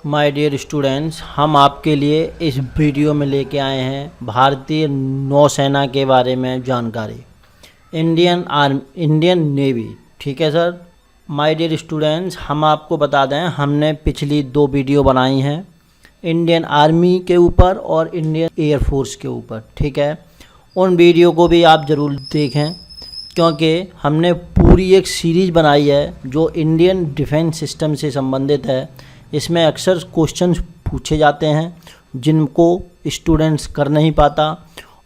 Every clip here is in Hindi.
माय डियर स्टूडेंट्स, हम आपके लिए इस वीडियो में लेके आए हैं भारतीय नौसेना के बारे में जानकारी। Indian navy. ठीक है सर। माय डियर स्टूडेंट्स, हम आपको बता दें, हमने पिछली 2 वीडियो बनाई हैं इंडियन आर्मी के ऊपर और इंडियन एयरफोर्स के ऊपर। ठीक है, उन वीडियो को भी आप ज़रूर देखें, क्योंकि हमने पूरी एक सीरीज़ बनाई है जो इंडियन डिफेंस सिस्टम से संबंधित है। इसमें अक्सर क्वेश्चंस पूछे जाते हैं जिनको स्टूडेंट्स कर नहीं पाता,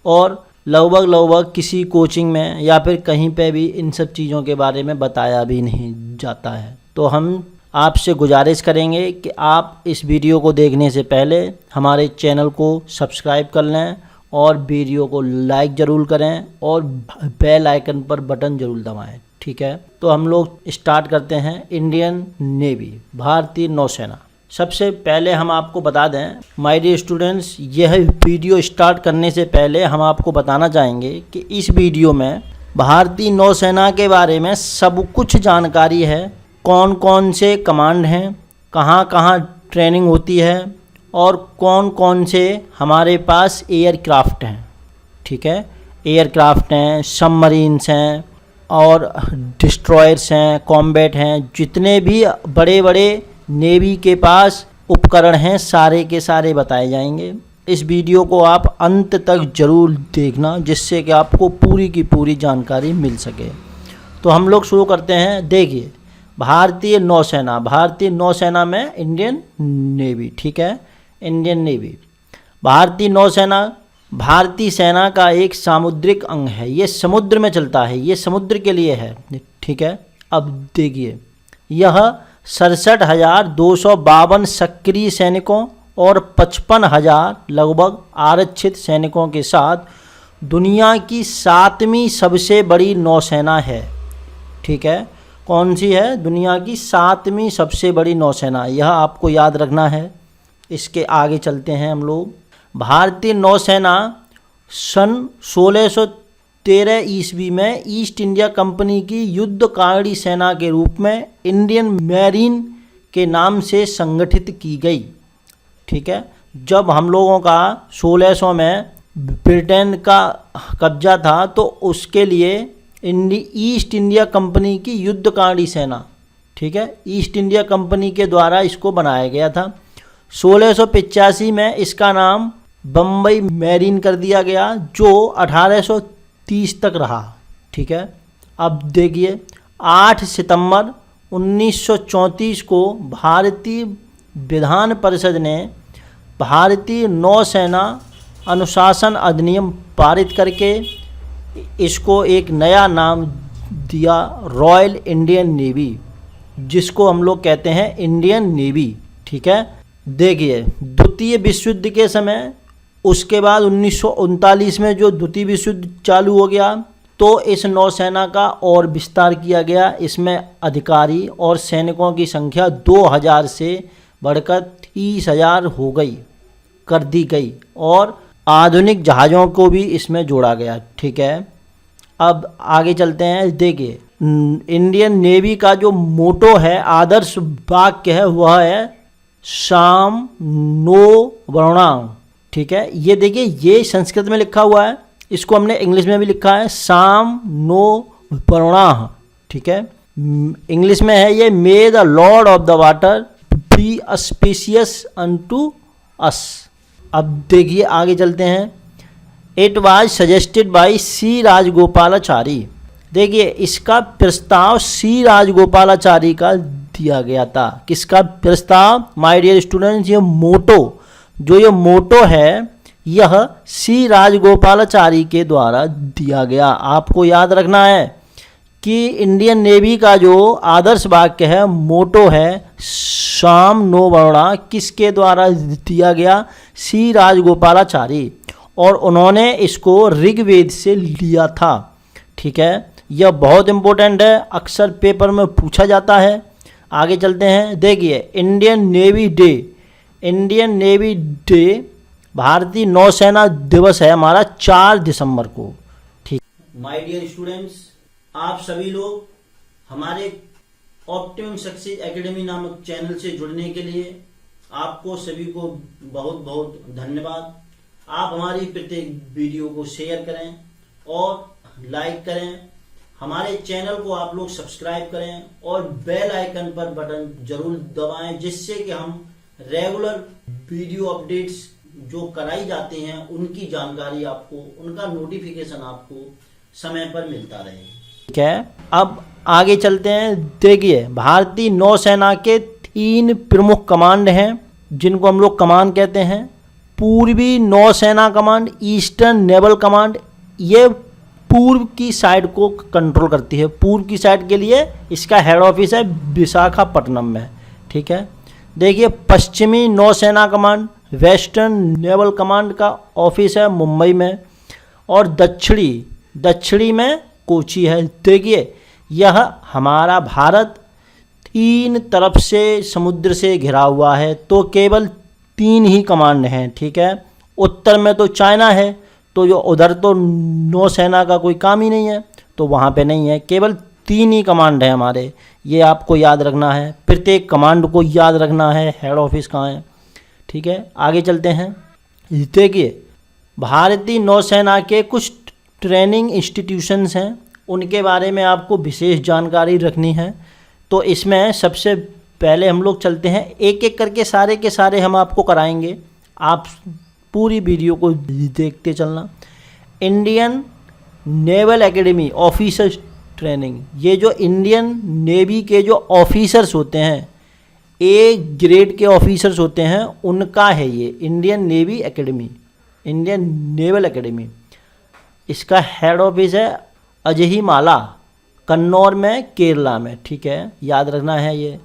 और लगभग किसी कोचिंग में या फिर कहीं पे भी इन सब चीज़ों के बारे में बताया भी नहीं जाता है। तो हम आपसे गुजारिश करेंगे कि आप इस वीडियो को देखने से पहले हमारे चैनल को सब्सक्राइब कर लें और वीडियो को लाइक ज़रूर करें और बेल आइकन पर बटन ज़रूर दबाएं। ठीक है, तो हम लोग स्टार्ट करते हैं। इंडियन नेवी, भारतीय नौसेना। सबसे पहले हम आपको बता दें माय डियर स्टूडेंट्स, यह वीडियो स्टार्ट करने से पहले हम आपको बताना चाहेंगे कि इस वीडियो में भारतीय नौसेना के बारे में सब कुछ जानकारी है। कौन कौन से कमांड हैं, कहाँ कहाँ ट्रेनिंग होती है और कौन कौन से हमारे पास एयरक्राफ्ट हैं। ठीक है, एयरक्राफ्ट हैं, सबमरीन्स हैं और डिस्ट्रॉयर्स हैं, कॉम्बैट हैं, जितने भी बड़े बड़े नेवी के पास उपकरण हैं सारे के सारे बताए जाएंगे। इस वीडियो को आप अंत तक ज़रूर देखना, जिससे कि आपको पूरी की पूरी जानकारी मिल सके। तो हम लोग शुरू करते हैं। देखिए, भारतीय नौसेना में इंडियन नेवी। ठीक है, इंडियन नेवी, भारतीय नौसेना भारतीय सेना का एक सामुद्रिक अंग है। ये समुद्र में चलता है, ये समुद्र के लिए है। ठीक है, अब देखिए, यह 67,252 सक्रिय सैनिकों और 55,000 लगभग आरक्षित सैनिकों के साथ दुनिया की 7वीं सबसे बड़ी नौसेना है। ठीक है, कौन सी है? दुनिया की 7वीं सबसे बड़ी नौसेना, यह आपको याद रखना है। इसके आगे चलते हैं हम लोग। भारतीय नौसेना सन 1613 ईस्वी में ईस्ट इंडिया कंपनी की युद्धकारिणी सेना के रूप में इंडियन मैरीन के नाम से संगठित की गई। ठीक है, जब हम लोगों का 1600 में ब्रिटेन का कब्जा था तो उसके लिए ईस्ट इंडिया कंपनी की युद्धकारिणी सेना, ठीक है, ईस्ट इंडिया कंपनी के द्वारा इसको बनाया गया था। 1685 में इसका नाम बम्बई मैरीन कर दिया गया, जो 1830 तक रहा। ठीक है, अब देखिए, 8 सितंबर 1934 को भारतीय विधान परिषद ने भारतीय नौसेना अनुशासन अधिनियम पारित करके इसको एक नया नाम दिया, रॉयल इंडियन नेवी, जिसको हम लोग कहते हैं इंडियन नेवी। ठीक है, देखिए, द्वितीय विश्व युद्ध के समय, उसके बाद 1939 में जो द्वितीय विश्व युद्ध चालू हो गया तो इस नौसेना का और विस्तार किया गया। इसमें अधिकारी और सैनिकों की संख्या 2000 से बढ़कर 30,000 कर दी गई और आधुनिक जहाज़ों को भी इसमें जोड़ा गया। ठीक है, अब आगे चलते हैं। देखिए, इंडियन नेवी का जो मोटो है, आदर्श वाक्य है, वह है साम नो वर्णांग। ठीक है, ये देखिए, ये संस्कृत में लिखा हुआ है, इसको हमने इंग्लिश में भी लिखा है साम नो वर्णाह। ठीक है, इंग्लिश में है ये, मे the Lord of the water B auspicious unto अस। अब देखिए, आगे चलते हैं। इट वाज सजेस्टेड बाय सी राजगोपालाचारी। देखिए, इसका प्रस्ताव सी राजगोपालाचारी का दिया गया था। किसका प्रस्ताव? माय डियर स्टूडेंट्स, ये मोटो है, यह सी राजगोपालाचारी के द्वारा दिया गया। आपको याद रखना है कि इंडियन नेवी का जो आदर्श वाक्य है, मोटो है, साम नो वर्णा, किसके द्वारा दिया गया? सी राजगोपालाचारी, और उन्होंने इसको ऋग्वेद से लिया था। ठीक है, यह बहुत इंपॉर्टेंट है, अक्सर पेपर में पूछा जाता है। आगे चलते हैं। देखिए, इंडियन नेवी डे भारतीय नौसेना दिवस है हमारा 4 दिसंबर को। ठीक, माय डियर स्टूडेंट्स, आप सभी लोग हमारे ऑप्टिमम सक्सेस एकेडमी नामक चैनल से जुड़ने के लिए आपको सभी को बहुत बहुत धन्यवाद। आप हमारी प्रत्येक वीडियो को शेयर करें और लाइक करें, हमारे चैनल को आप लोग सब्सक्राइब करें और बेल आइकन पर बटन जरूर दबाएं, जिससे कि हम रेगुलर वीडियो अपडेट्स जो कराई जाती हैं उनकी जानकारी आपको, उनका नोटिफिकेशन आपको समय पर मिलता रहे। ठीक है, अब आगे चलते हैं। देखिए, भारतीय नौसेना के 3 प्रमुख कमांड हैं जिनको हम लोग कमांड कहते हैं। पूर्वी नौसेना कमांड, ईस्टर्न नेवल कमांड, ये पूर्व की साइड को कंट्रोल करती है। पूर्व की साइड के लिए इसका हेड ऑफिस है विशाखापट्टनम में। ठीक है, देखिए, पश्चिमी नौसेना कमांड, वेस्टर्न नेवल कमांड का ऑफिस है मुंबई में, और दक्षिणी में कोची है। देखिए, यह हमारा भारत 3 तरफ से समुद्र से घिरा हुआ है, तो केवल 3 ही कमांड हैं। ठीक है, उत्तर में तो चाइना है, तो जो उधर तो नौसेना का कोई काम ही नहीं है, तो वहाँ पे नहीं है। केवल 3 ही कमांड है हमारे, ये आपको याद रखना है। प्रत्येक कमांड को याद रखना है, हेड ऑफिस कहाँ है। ठीक है, आगे चलते हैं। देखिए, भारतीय नौसेना के कुछ ट्रेनिंग इंस्टीट्यूशंस हैं, उनके बारे में आपको विशेष जानकारी रखनी है। तो इसमें सबसे पहले हम लोग चलते हैं, एक एक करके सारे के सारे हम आपको कराएंगे, आप पूरी वीडियो को देखते चलना। Indian naval academy officers training, ये जो इंडियन नेवी के जो ऑफिसर्स होते हैं, ए ग्रेड के ऑफिसर्स होते हैं, उनका है ये Indian navy academy, Indian naval academy. इसका हेड ऑफिस है अजहिमाला, कन्नौर में, केरला में। ठीक है, याद रखना है ये।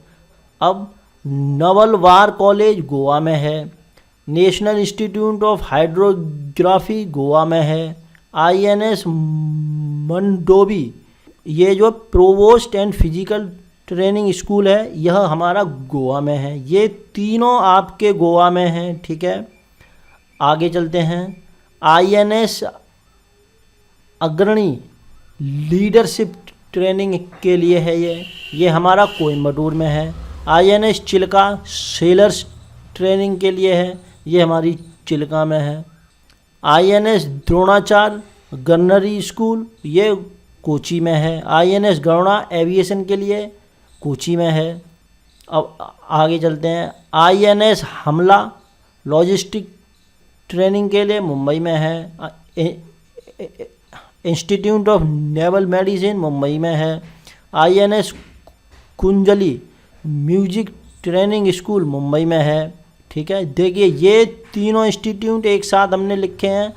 अब नवल वार कॉलेज गोवा में है, national institute of hydrography Goa में है, INS मंडोवी, ये जो provost and physical training school है, यह हमारा गोवा में है। ये तीनों आपके गोवा में हैं। ठीक है, आगे चलते हैं। INS अग्रणी लीडरशिप ट्रेनिंग के लिए है ये हमारा कोयम्बटूर में है। INS चिल्का सेलर्स ट्रेनिंग के लिए है, ये हमारी चिल्का में है। INS द्रोणाचार्य गन्नरी स्कूल, ये कोची में है। INS गरुड़ा एविएशन के लिए कोची में है। अब आगे चलते हैं। INS हमला लॉजिस्टिक ट्रेनिंग के लिए मुंबई में है। Institute of naval medicine Mumbai में है। INS Kunjali music training school Mumbai में है। ठीक है, देखिए, ये तीनों इंस्टीट्यूट एक साथ हमने लिखे हैं,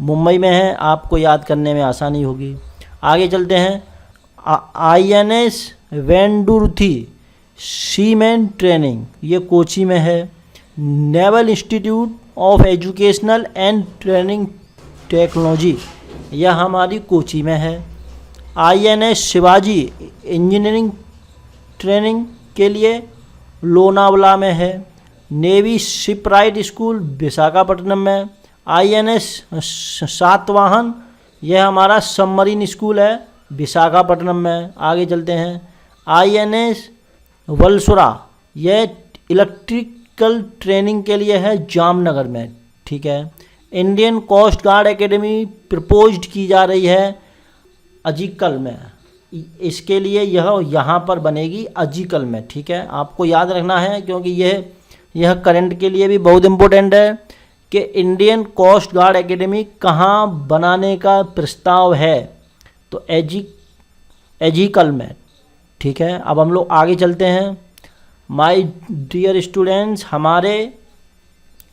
मुंबई में है, आपको याद करने में आसानी होगी। आगे चलते हैं। INS वेंडुरुथी सीमैन ट्रेनिंग, ये कोची में है। Naval institute of educational and training technology, यह हमारी कोची में है। INS शिवाजी इंजीनियरिंग ट्रेनिंग के लिए लोनावला में है। नेवी शिपराइट स्कूल विशाखापट्टनम में। INS सातवाहन, यह हमारा सबमरीन स्कूल है विशाखापट्टनम में। आगे चलते हैं। INS वलसुरा, यह इलेक्ट्रिकल ट्रेनिंग के लिए है जामनगर में। ठीक है, Indian coast guard academy proposed की जा रही है अजीकल में, इसके लिए यह यहाँ पर बनेगी अजीकल में। ठीक है, आपको याद रखना है, क्योंकि यह करंट के लिए भी बहुत इम्पोर्टेंट है कि इंडियन कोस्ट गार्ड एकेडमी कहाँ बनाने का प्रस्ताव है, तो एजीकल में। ठीक है, अब हम लोग आगे चलते हैं। माय डियर स्टूडेंट्स, हमारे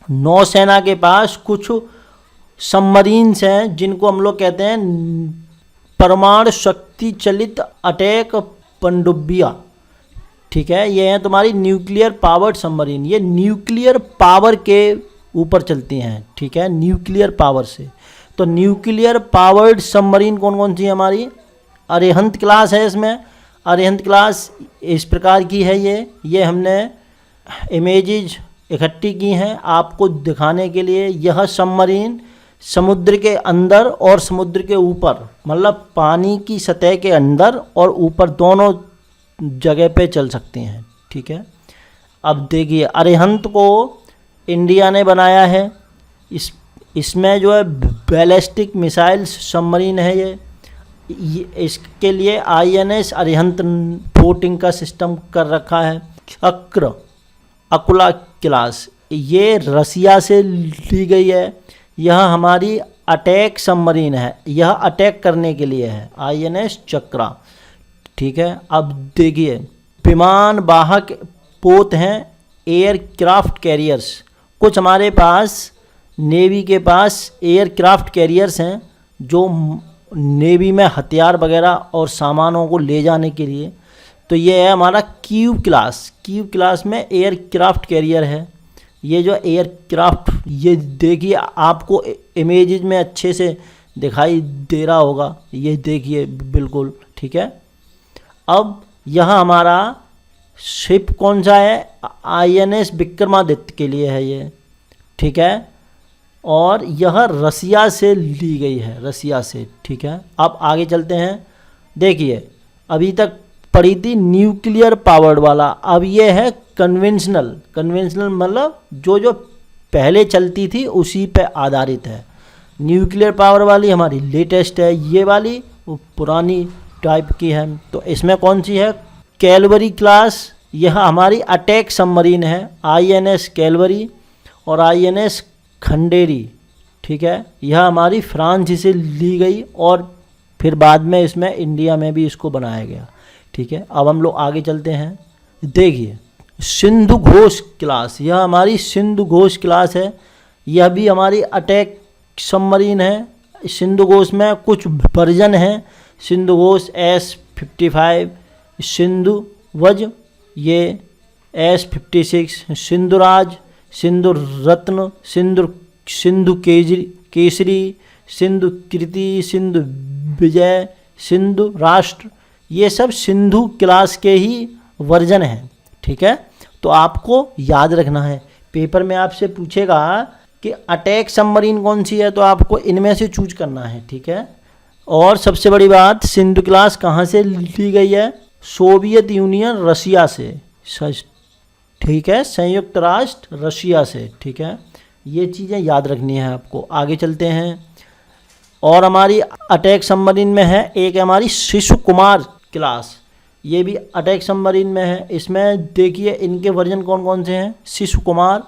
नौसेना के पास कुछ सबमरीन्स हैं जिनको हम लोग कहते हैं परमाणु शक्ति चलित अटैक पनडुब्बियाँ। ठीक है, ये हैं तुम्हारी न्यूक्लियर पावर्ड सबमरीन, ये न्यूक्लियर पावर के ऊपर चलती हैं। ठीक है, न्यूक्लियर पावर से। तो न्यूक्लियर पावर्ड सबमरीन कौन कौन सी है हमारी? अरिहंत क्लास है इसमें। अरिहंत क्लास इस प्रकार की है। ये हमने इमेजेज इकट्ठी की हैं आपको दिखाने के लिए। यह सबमरीन समुद्र के अंदर और समुद्र के ऊपर, मतलब पानी की सतह के अंदर और ऊपर दोनों जगह पे चल सकती हैं। ठीक है, अब देखिए अरिहंत को इंडिया ने बनाया है। इसमें जो है बैलिस्टिक मिसाइल सबमरीन है ये इसके लिए INS अरिहंत बोटिंग का सिस्टम कर रखा है। चक्र अकुला क्लास ये रसिया से ली गई है। यह हमारी अटैक सबमरीन है, यह अटैक करने के लिए है, INS चक्रा। ठीक है, अब देखिए विमान वाहक पोत हैं एयरक्राफ्ट कैरियर्स। कुछ हमारे पास नेवी के पास एयरक्राफ्ट कैरियर्स हैं जो नेवी में हथियार वगैरह और सामानों को ले जाने के लिए। तो ये है हमारा क्यू क्लास। क्यू क्लास में एयरक्राफ्ट कैरियर है। ये जो एयरक्राफ्ट, ये देखिए आपको इमेजेस में अच्छे से दिखाई दे रहा होगा, ये देखिए बिल्कुल। ठीक है, अब यह हमारा शिप कौन सा है, INS विक्रमादित्य के लिए है ये। ठीक है, और यह रसिया से ली गई है, रसिया से। ठीक है, अब आगे चलते हैं। देखिए अभी तक पढ़ी थी न्यूक्लियर पावर्ड वाला, अब ये है कन्वेंशनल। कन्वेंशनल मतलब जो पहले चलती थी उसी पे आधारित है। न्यूक्लियर पावर वाली हमारी लेटेस्ट है, ये वाली वो पुरानी टाइप की है। तो इसमें कौन सी है, कैलवरी क्लास। यह हमारी अटैक सबमरीन है, INS कैलवरी और INS खंडेरी। ठीक है, यह हमारी फ्रांस से ली गई और फिर बाद में इसमें इंडिया में भी इसको बनाया गया। ठीक है, अब हम लोग आगे चलते हैं। देखिए सिंधु घोष क्लास, यह हमारी सिंधु घोष क्लास है। यह भी हमारी अटैक सबमरीन है। सिंधु घोष में कुछ वर्जन हैं, सिंधु घोष S55, सिंधु वज, ये S56, सिंधुराज, सिंधु रत्न, सिंधु केसरी, सिंधु कृति, सिंधु विजय, सिंधु राष्ट्र, ये सब सिंधु क्लास के ही वर्जन हैं। ठीक है, तो आपको याद रखना है, पेपर में आपसे पूछेगा कि अटैक सबमरीन कौन सी है, तो आपको इनमें से चूज करना है। ठीक है, और सबसे बड़ी बात, सिंधु क्लास कहाँ से ली गई है, सोवियत यूनियन रसिया से। ठीक है, संयुक्त राष्ट्र रसिया से। ठीक है, ये चीज़ें याद रखनी है आपको। आगे चलते हैं, और हमारी अटैक सबमरीन में है एक हमारी शिशु कुमार क्लास, ये भी अटैक सबमरीन में है। इसमें देखिए इनके वर्जन कौन कौन से हैं, शिशु कुमार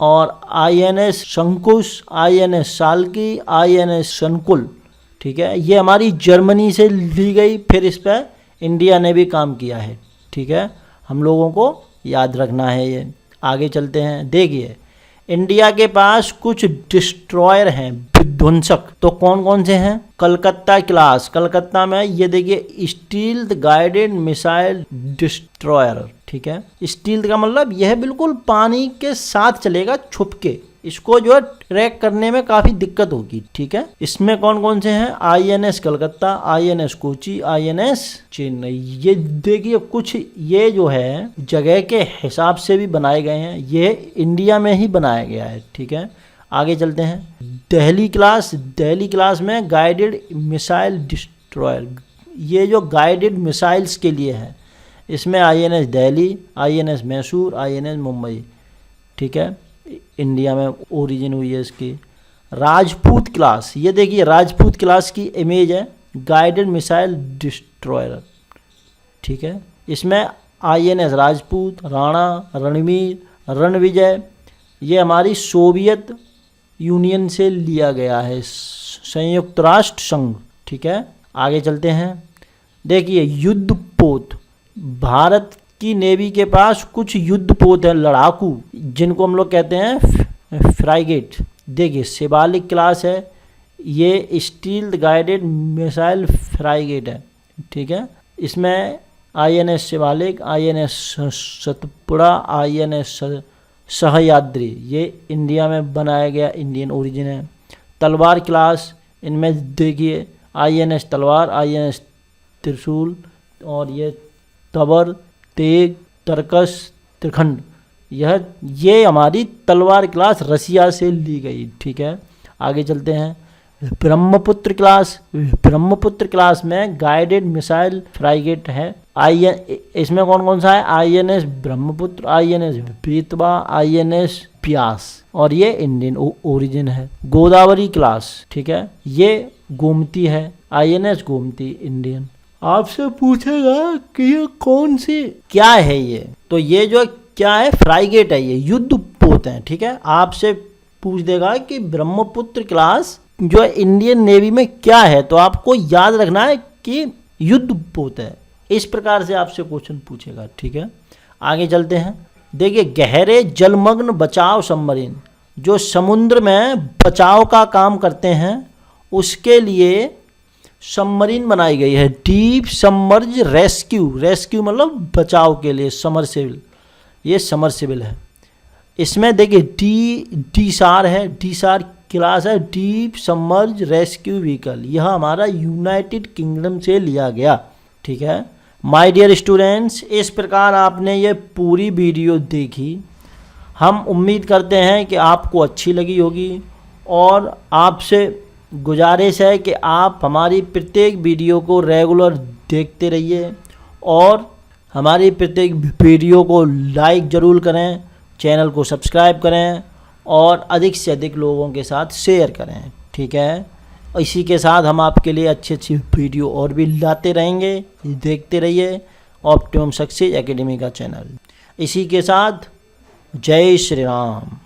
और INS शंकुश, INS साल्की, INS शंकुल। ठीक है, ये हमारी जर्मनी से ली गई, फिर इस पर इंडिया ने भी काम किया है। ठीक है, हम लोगों को याद रखना है ये। आगे चलते हैं। देखिए इंडिया के पास कुछ डिस्ट्रॉयर हैं, विध्वंसक, तो कौन कौन से हैं, कलकत्ता क्लास। कलकत्ता में ये देखिए स्टील्थ गाइडेड मिसाइल डिस्ट्रॉयर। ठीक है, स्टील्थ का मतलब यह बिल्कुल पानी के साथ चलेगा छुप के, इसको जो है ट्रैक करने में काफ़ी दिक्कत होगी। ठीक है, इसमें कौन कौन से हैं, INS Calcutta, INS Kochi, INS Chennai. ये देखिए कुछ ये जो है जगह के हिसाब से भी बनाए गए हैं, ये इंडिया में ही बनाया गया है। ठीक है, आगे चलते हैं। दिल्ली क्लास, दिल्ली क्लास में गाइडेड मिसाइल डिस्ट्रॉयर, ये जो गाइडेड मिसाइल्स के लिए है, इसमें INS Delhi, INS Mysore, INS Mumbai. ठीक है, इंडिया में ओरिजिन हुई है इसकी। राजपूत क्लास, ये देखिए राजपूत क्लास की इमेज है, गाइडेड मिसाइल डिस्ट्रॉयर। ठीक है, इसमें INS राजपूत, राणा, रणवीर, रणविजय, ये हमारी सोवियत यूनियन से लिया गया है, संयुक्त राष्ट्र संघ। ठीक है, आगे चलते हैं। देखिए युद्धपोत, भारत की नेवी के पास कुछ युद्धपोत है लड़ाकू, जिनको हम लोग कहते हैं फ्राइगेट। देखिए शिवालिक क्लास है, ये स्टील्थ गाइडेड मिसाइल फ्राइगेट है। ठीक है, इसमें INS Shivalik, INS Satpura, INS Sahyadri, ये इंडिया में बनाया गया, इंडियन ओरिजिन है। तलवार क्लास, इनमें देखिए INS तलवार, INS त्रिशूल, और ये तबर, तेग, तरकस, त्रिखंड, ये हमारी तलवार क्लास रसिया से ली गई। ठीक है, आगे चलते हैं। ब्रह्मपुत्र क्लास, ब्रह्मपुत्र क्लास में गाइडेड मिसाइल फ्राइगेट है, इसमें कौन कौन सा है, INS Brahmaputra, INS Betwa, INS प्यास, और ये इंडियन ओरिजिन है। गोदावरी क्लास, ठीक है, ये गोमती है, INS गोमती इंडियन। आपसे पूछेगा कि ये कौन सी क्या है ये, तो ये जो क्या है, फ्राइगेट है, ये युद्ध पोत है, ठीक है। आपसे पूछ देगा कि ब्रह्मपुत्र क्लास जो है इंडियन नेवी में क्या है, तो आपको याद रखना है कि युद्ध पोत है। इस प्रकार से आपसे क्वेश्चन पूछेगा, ठीक है। आगे चलते हैं। देखिए, गहरे जलमग्न बचाव सबमरीन, जो समुद्र में बचाव का काम करते हैं उसके लिए सबमरीन बनाई गई है, डीप सबमर्ज रेस्क्यू। रेस्क्यू मतलब बचाव के लिए, समरसेबल, ये समरसेबल है। इसमें देखिए डीसार है, डीसार क्लास है, डीप सबमर्ज रेस्क्यू व्हीकल। यह हमारा यूनाइटेड किंगडम से लिया गया, ठीक है। माय डियर स्टूडेंट्स, इस प्रकार आपने ये पूरी वीडियो देखी। हम उम्मीद करते हैं कि आपको अच्छी लगी होगी, और आपसे गुजारिश है कि आप हमारी प्रत्येक वीडियो को रेगुलर देखते रहिए, और हमारी प्रत्येक वीडियो को लाइक ज़रूर करें, चैनल को सब्सक्राइब करें, और अधिक से अधिक लोगों के साथ शेयर करें, ठीक है। इसी के साथ हम आपके लिए अच्छी अच्छी वीडियो और भी लाते रहेंगे। देखते रहिए ऑप्टिमम सक्सेस एकेडमी का चैनल। इसी के साथ जय श्री राम।